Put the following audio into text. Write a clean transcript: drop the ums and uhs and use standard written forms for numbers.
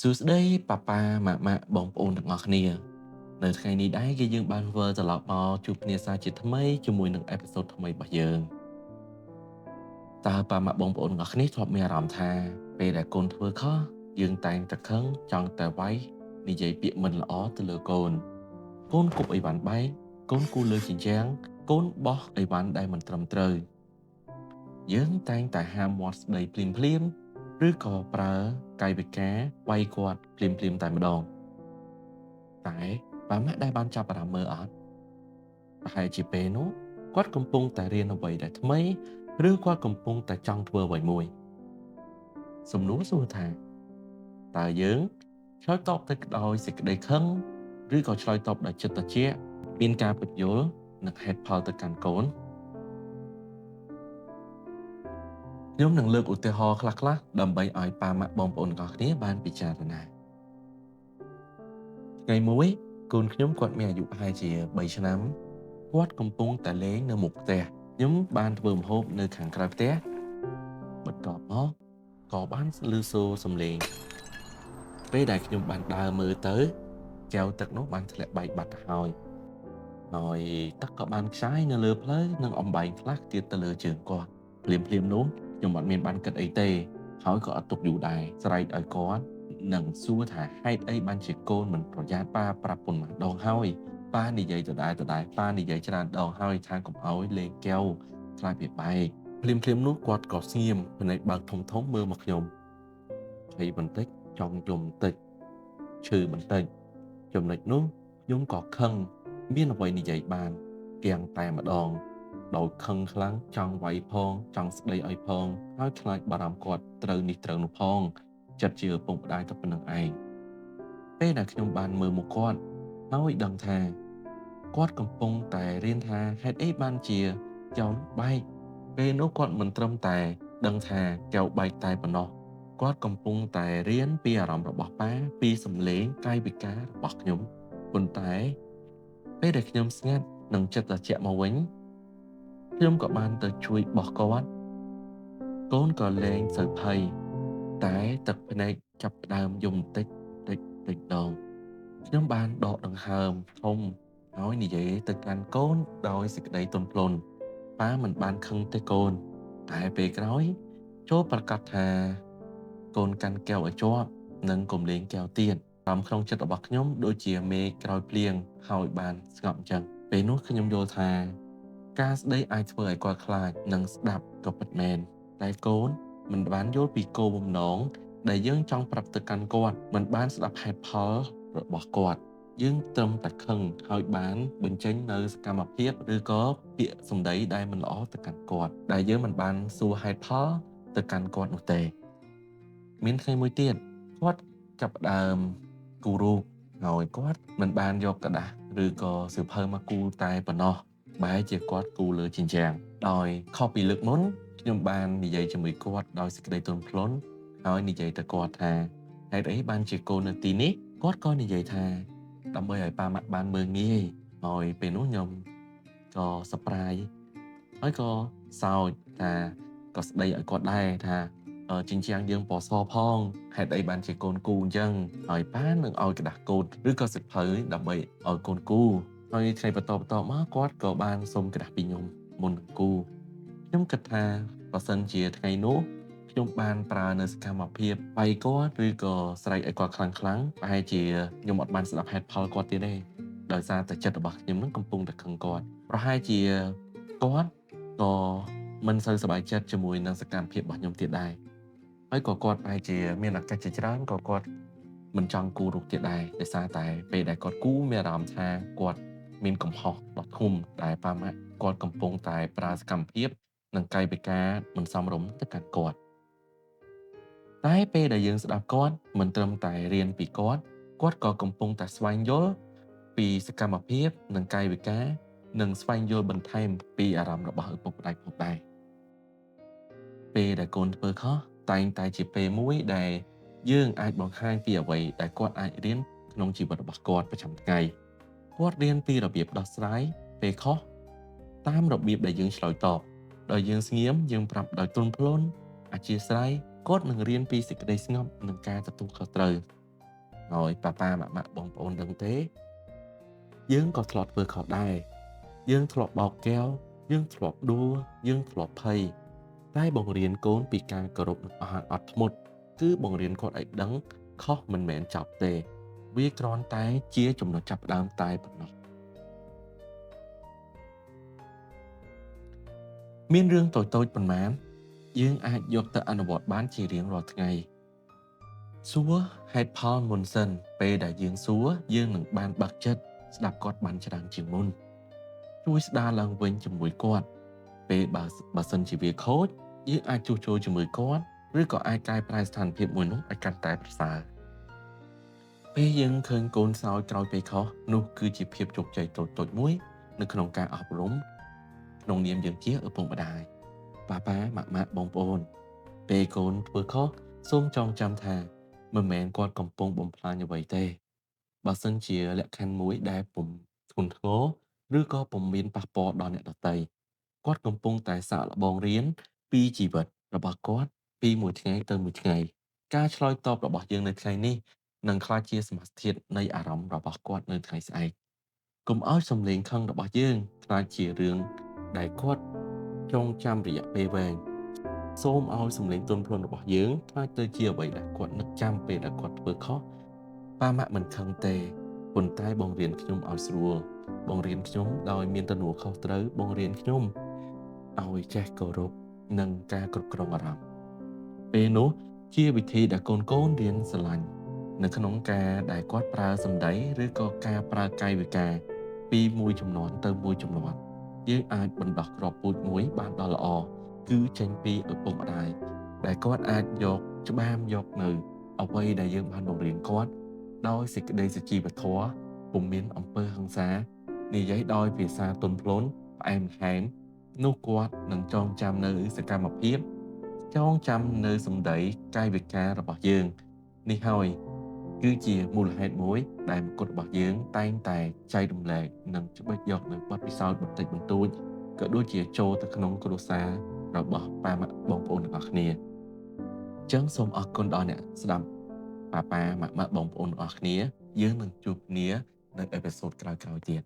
សួស្តីប៉ាប៉ាម៉ាក់បងប្អូនទាំងអស់គ្នានៅថ្ងៃនេះដែរគឺយើងបានវិលត្រឡប់មកជួបគ្នាសាជាថ្មីជាមួយនឹងអេពីសូតថ្មីរបស់យើងតើប៉ាម៉ាក់បងប្អូនទាំងអស់គ្នាធ្លាប់មានអារម្មណ៍ថាពេលដែលកូនធ្វើខុសយើងតែងតែខឹងចង់តែវាយនិយាយពាក្យមិនល្អទៅលើកូនគប់អីវ៉ាន់បែកកូនគូលើជញ្ជាំងកូនបោះអីវ៉ាន់ដែលមិនត្រឹមត្រូវយើងតែងតែហាមមាត់ស្ដីភ្លាមឬក៏ប្រើកាយវិការវាយគាត់ភ្លាមតែម្ដងតែប៉ាម៉ាក់ដែលបានចាប់អារម្មណ៍មើលអត់ ប្រហែលជាពេលនោះគាត់កំពុងតែរៀនអ្វីដែលថ្មីឬគាត់កំពុងតែចង់ធ្វើអ្វីមួយសំណួរសួរថាតើយើងឆ្លើយតបទៅដោយសេចក្តីខឹងឬក៏ឆ្លើយតបដោយចិត្តត្រជាក់មានការពន្យល់និងហេតុផលទៅកាន់កូនខ្ញុំនឹងលើកឧទាហរណ៍ខ្លះៗដើម្បីឲ្យប៉ាម៉ាក់បងប្អូនទាំងអស់គ្នាបានពិចារណាថ្ងៃមួយកូនខ្ញុំគាត់មានអាយុប្រហែលជា3ឆ្នាំគាត់កំពុងតែលេងនៅមុខផ្ទះខ្ញុំបានធ្វើម្ហូបនៅខាងក្រៅផ្ទះបន្ទាប់មកក៏បានឮសូរសំឡេងពេលដែលខ្ញុំបានដើរមើលទៅកែវទឹកនោះបានធ្លាក់បែកបាត់ទៅហើយទឹកក៏បានខ្សាយនៅលើផ្លូវនិងអំបែងខ្លះទៀតទៅលើជើងគាត់ភ្លាមនោះខ្ញុំអត់មានបានគិតអីទេហើយក៏អត់ទុកយូរដែរស្រែកឲ្យគាត់និងសួរថាហេតុអីបានជាកូនមិនប្រយ័ត្នប៉ាប្រាប់ប៉ុន្មានដងហើយប៉ានិយាយដដែលប៉ានិយាយច្រើនដងហើយថាកុំឲ្យលេងកែវខ្លាចវាបែកភ្លាមនោះគាត់ក៏ស្ងៀមភ្នែកបើកធំមើលមកខ្ញុំភ័យបន្តិចចង់យំបន្តិចឈឺបន្តិចចំណុចនោះខ្ញុំក៏ខឹងមានអ្វីនិយាយបានទាំងតែម្ដងដោយខឹងខ្លាំងចង់វាយផងចង់ស្ដីឲ្យផងហើយខ្លាចបារម្ភគាត់ត្រូវនេះត្រូវនោះផងចិត្តជាឪពុកម្ដាយតែប៉ុណ្្នឹងឯងពេលដែលខ្ញុំបានមើលមុខគាត់ហើយដឹងថាគាត់កំពុងតែរៀនថាហេតុអីបានជាចោលបែកពេលនោះគាត់មិនត្រឹមតែដឹងថាកែវបែកតែប៉ុណ្ណោះគាត់កំពុងតែរៀនពីអារម្មណ៍របស់ប៉ាពីសម្លេងកាយវិការរបស់ខ្ញុំប៉ុន្តែពេលដែលខ្ញុំស្ងាត់និងចិត្តត្រជាក់មកវិញខ្ញុំក៏បានទៅជួយបោះគាត់កូនក៏លែងសូវភ័យតែទឹកភ្នែកចាប់ផ្ដើមយំតិចដងខ្ញុំបានដកដង្ហើមធំហើយនិយាយទៅកាន់កូនដោយសេចក្តីទន់ភ្លន់ប៉ាមិនបានខឹងទេកូនតែពេលក្រោយចូលប្រកាសថាកូនកាន់កែវឲ្យជាប់និងកុំលេងកែវទៀតតាមក្នុងចិត្តរបស់ខ្ញុំដូចជាមេឃក្រោយភ្លៀងហើយបានស្ងប់អញ្ចឹងពេលនោះខ្ញុំយល់ថាការស្ដីអាចធ្វើឲ្យគាត់ខ្លាចនិងស្ដាប់ក៏ពិតមែនតែកូនមិនបានយល់ពីគោលបំណងដែលយើងចង់ប្រាប់ទៅកាន់គាត់មិនបានស្ដាប់ហេតុផលរបស់គាត់យើងត្រឹមតែខឹងហើយបានបញ្ចេញនៅសកម្មភាពឬក៏ពាក្យសម្ដីដែលមិនល្អទៅកាន់គាត់ដែលយើងមិនបានសួរហេតុផលទៅកាន់គាត់នោះទេមានថ្ងៃមួយទៀតគាត់ចាប់ផ្ដើមគូររូបហើយគាត់មិនបានយកกระดาษឬក៏សៀវភៅមកគូរតែប៉ុណ្ណោះបែរជាគាត់គូរលើជញ្ជាំងដោយខុសពីលើកមុនខ្ញុំបាននិយាយជាមួយគាត់ដោយសេចក្តីទន់ភ្លន់ហើយនិយាយទៅគាត់ថាហេតុអីបានជាកូននៅទីនេះគាត់ក៏និយាយថាដើម្បីឲ្យប៉ាម៉ាក់បានមើលងាយហើយពេលនោះខ្ញុំក៏ surprise ហើយក៏សើចថាក៏ស្ដីឲ្យគាត់ដែរថាជញ្ជាំងយើងពណ៌សផងហេតុអីបានជាកូនគូអញ្ចឹងហើយប៉ានឹងឲ្យកระดาษកូដឬក៏សិភៅដើម្បីឲ្យកូនគូហើយថ្ងៃបន្តមកគាត់ក៏បានសុំกระดาษពីខ្ញុំមុននឹងគូខ្ញុំគិតថាបើសិនជាថ្ងៃនោះខ្ញុំបានប្រើនៅសកម្មភាពបាយគាត់ឬក៏ស្រែកឲ្យគាត់ខ្លាំងប្រហែលជាខ្ញុំអត់បានស្ដាប់ហេតុផលគាត់ទៀតទេដោយសារតែចិត្តរបស់ខ្ញុំនឹងកំពុងតែខឹងគាត់ប្រហែលជាគាត់ក៏មិនសូវសប្បាយចិត្តជាមួយនឹងសកម្មភាពរបស់ខ្ញុំទៀតដែរហើយក៏គាត់ប្រហែលជាមានឱកាសជាច្រើនក៏គាត់មិនចង់គូររូបទៀតដែរដោយសារតែពេលដែលគាត់គូមានអារម្មណ៍ថាគាត់មានកំហុសដ៏ធំដែលប៉ាម៉ាក់គាត់កំពុងតែប្រើសកម្មភាពនិងកាយវិការមិនសមរម្យទៅកាន់គាត់តែពេលដែលយើងស្ដាប់គាត់មិនត្រឹមតែរៀនពីគាត់ក៏កំពុងតែស្វែងយល់ពីសកម្មភាពនិងកាយវិការនិងស្វែងយល់បន្ថែមពីអារម្មណ៍របស់ឪពុកម្ដាយផងដែរពេលដែលកូនធ្វើខុសតែងតែជាពេលមួយដែលយើងអាចបង្ហាញពីអ្វីដែលគាត់អាចរៀនក្នុងជីវិតរបស់គាត់ប្រចាំថ្ងៃគាត់រៀនពីរបៀបដោះស្រាយពេលខុសតាមរបៀបដែលយើងឆ្លើយតបដោយយើងស្ងៀមយើងប្រាប់ដោយទន់ភ្លន់អធ្យាស្រ័យគាត់នឹងរៀនពីសេចក្តីស្ងប់និងការទទួលខុសត្រូវ ហើយប៉ាប៉ាម៉ាក់ម៉ាក់បងប្អូនដឹងទេយើងក៏ធ្លាប់ធ្វើខុសដែរយើងធ្លាប់បោកកែវយើងធ្លាប់ដួលយើងធ្លាប់ភ័យតែបង្រៀនកូនពីការគោរពនិងអត់ធ្មត់គឺបង្រៀនគាត់ឲ្យដឹងខុសមិនមែនចោទទេវាគ្រាន់តែជាចំណុចចាប់ផ្ដើមតែប៉ុណ្ណោះមានរឿងតូចៗប៉ុន្មានយើងអាចយកទៅអនុវត្តបានជារៀងរាល់ថ្ងៃសួរហេតុផលមុនសិនពេលដែលយើងសួរយើងនឹងបានបើកចិត្តស្ដាប់គាត់បានច្រើនជាងមុនជួយស្ដារឡើងវិញជាមួយគាត់ពេលបើសិនជាវាខូចយើងអាចជួសជុលជាមួយគាត់ឬក៏អាចកែប្រែស្ថានភាពមួយនោះឲ្យកាន់តែប្រសើរពេលយើងឃើញកូនសោយក្រោយពេលខុសនោះគឺជាភាពជោគជ័យតូចៗមួយនៅក្នុងការអប់រំក្នុងនាមយើងជាឪពុកម្ដាយប៉ាប៉ាម៉ាក់ម៉ាក់បងប្អូនពេលកូនធ្វើខុសសូមចងចាំថាមិនមែនគាត់កំពុងបំផ្លាញអ្វីទេបើសិនជាលក្ខខណ្ឌមួយដែលពុំធ្ងន់ធ្ងរឬក៏ពុំមានប៉ះពាល់ដល់អ្នកដទៃគាត់កំពុងតែសាកល្បងរៀនពីជីវិតរបស់គាត់ពីមួយថ្ងៃទៅមួយថ្ងៃការឆ្លើយតបរបស់យើងនៅថ្ងៃនេះនឹងក្លាយជាសមាសធាតុនៃអារម្មណ៍របស់គាត់នៅថ្ងៃស្អែកកុំឲ្យសំឡេងខឹងរបស់យើងក្លាយជារឿងដែលគាត់ចងចាំរយៈពេលវែងសូមឲ្យសំឡេងទន់ភ្លន់របស់យើងក្លាយទៅជាអ្វីដែលគាត់នឹកចាំពេលដែលគាត់ធ្វើខុសប៉ាម៉ាក់មិនខឹងទេប៉ុន្តែបង្រៀនខ្ញុំឲ្យស្រួលបង្រៀនខ្ញុំដោយមានទំនួលខុសត្រូវបង្រៀនខ្ញុំឲ្យចេះគោរពនិងការគ្រប់គ្រងអារម្មណ៍ពេលនោះជាវិធីដែលកូនរៀនស្រឡាញ់នៅក្នុងការដែលគាត់ប្រើសម្ដីឬក៏ការប្រើកាយវិការពីមួយជំនាន់ទៅមួយជំនាន់យើងអាចបណ្ដោះគ្រាប់ពូជមួយបានដ៏ល្អគឺចេញពីឪពុកម្ដាយដែលគាត់អាចយកច្បាមយកនៅអ្វីដែលយើងបានបង្រៀនគាត់ដោយសេចក្តីសុជីវធម៌ពុំមានអំពើហិង្សានិយាយដោយភាសាទន់ភ្លន់ផ្អែមល្ហែមនោះគាត់នឹងចងចាំនៅសកម្មភាពចងចាំនៅសម្ដីកាយវិការរបស់យើងនេះហើយគឺជាមូលហេតុមួយដែលមង្គតរបស់យើងតែងតែចែករំលែកនិងច្បិចយកនៅបទពិសោធន៍បន្តិចបន្តួចក៏ដូចជាចូលទៅក្នុងគ្រួសាររបស់ប៉ាម៉ាក់បងប្អូនទាំងអស់គ្នាអញ្ចឹងសូមអរគុណដល់អ្នកស្ដាប់ប៉ាម៉ាក់បងប្អូនទាំងអស់គ្នាយើងនឹងជួបគ្នានៅអេពីសូតក្រោយៗទៀត